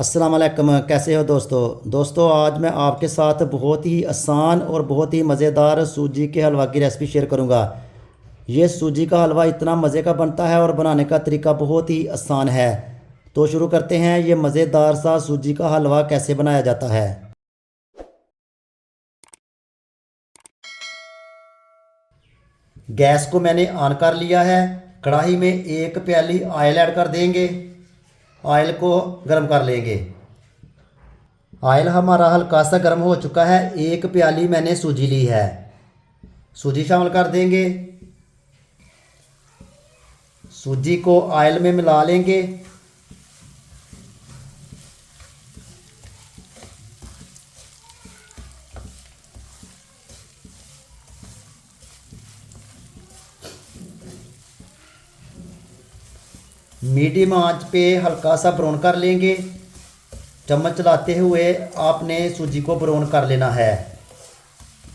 अस्सलाम वालेकुम। कैसे हो दोस्तों आज मैं आपके साथ बहुत ही आसान और बहुत ही मज़ेदार सूजी के हलवा की रेसिपी शेयर करूंगा। ये सूजी का हलवा इतना मज़े का बनता है और बनाने का तरीका बहुत ही आसान है। तो शुरू करते हैं, ये मज़ेदार सा सूजी का हलवा कैसे बनाया जाता है। गैस को मैंने ऑन कर लिया है। कढ़ाई में एक प्याली ऑयल ऐड कर देंगे। ऑयल को गर्म कर लेंगे। ऑयल हमारा हल्का सा गर्म हो चुका है। एक प्याली मैंने सूजी ली है। सूजी शामिल कर देंगे। सूजी को ऑयल में मिला लेंगे। मीडियम आंच पे हल्का सा ब्राउन कर लेंगे। चम्मच चलाते हुए आपने सूजी को ब्राउन कर लेना है।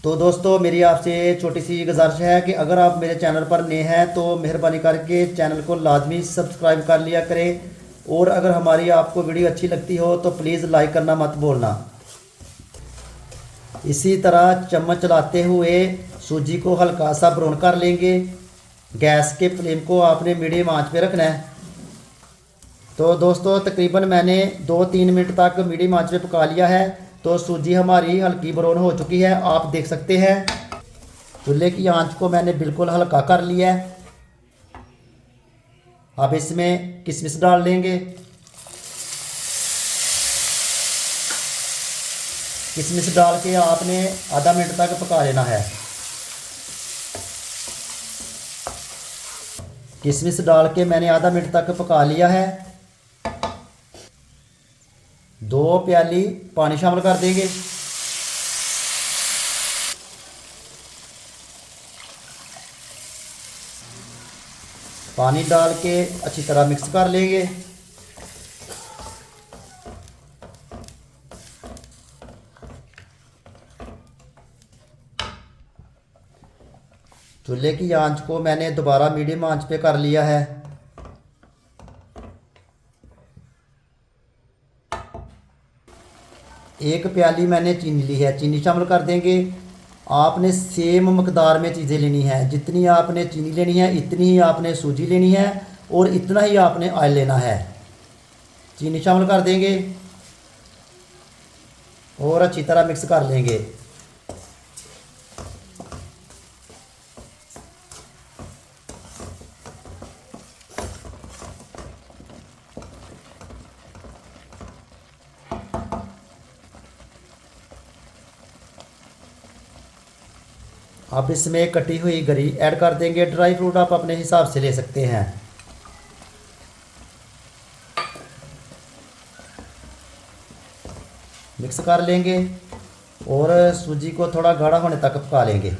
तो दोस्तों मेरी आपसे छोटी सी गुजारिश है कि अगर आप मेरे चैनल पर नए हैं तो मेहरबानी करके चैनल को लाजमी सब्सक्राइब कर लिया करें, और अगर हमारी आपको वीडियो अच्छी लगती हो तो प्लीज़ लाइक करना मत भूलना। इसी तरह चम्मच चलाते हुए सूजी को हल्का सा ब्राउन कर लेंगे। गैस के फ्लेम को आपने मीडियम आंच पे रखना है। तो दोस्तों तकरीबन मैंने 2-3 मिनट तक मीडियम आंच पे पका लिया है। तो सूजी हमारी हल्की ब्राउन हो चुकी है, आप देख सकते हैं। चूल्हे की आंच को मैंने बिल्कुल हल्का कर लिया है। अब इसमें किशमिश डाल लेंगे। किशमिश डाल के आपने आधा मिनट तक पका लेना है। किशमिश डाल के मैंने आधा मिनट तक पका लिया है। 2 प्याली पानी शामिल कर देंगे। पानी डाल के अच्छी तरह मिक्स कर लेंगे। चूल्हे की आंच को मैंने दोबारा मीडियम आंच पे कर लिया है। एक प्याली मैंने चीनी ली है, चीनी शामिल कर देंगे। आपने सेम मकदार में चीज़ें लेनी है। जितनी आपने चीनी लेनी है इतनी ही आपने सूजी लेनी है, और इतना ही आपने ऑयल लेना है। चीनी शामिल कर देंगे और अच्छी तरह मिक्स कर लेंगे। अब इसमें कटी हुई गरी ऐड कर देंगे। ड्राई फ्रूट आप अपने हिसाब से ले सकते हैं। मिक्स कर लेंगे और सूजी को थोड़ा गाढ़ा होने तक पका लेंगे।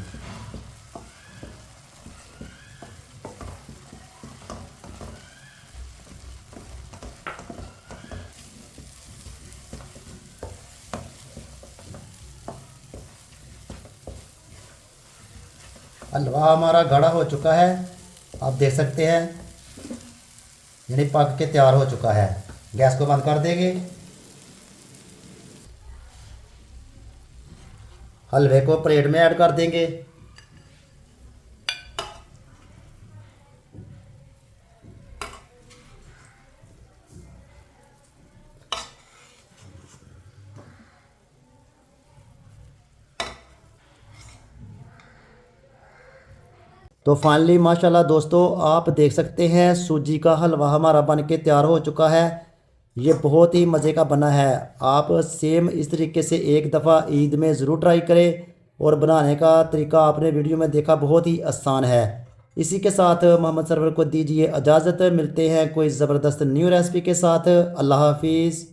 हलवा हमारा गाढ़ा हो चुका है, आप देख सकते हैं, यानी पक के तैयार हो चुका है। गैस को बंद कर देंगे। हलवे को प्लेट में ऐड कर देंगे। तो फाइनली माशाल्लाह दोस्तों आप देख सकते हैं सूजी का हलवा हमारा बन के तैयार हो चुका है। ये बहुत ही मज़े का बना है। आप सेम इस तरीके से एक दफ़ा ईद में ज़रूर ट्राई करें, और बनाने का तरीका आपने वीडियो में देखा, बहुत ही आसान है। इसी के साथ मोहम्मद सरवर को दीजिए इजाज़त। मिलते हैं कोई ज़बरदस्त न्यू रेसिपी के साथ। अल्लाह हाफिज़।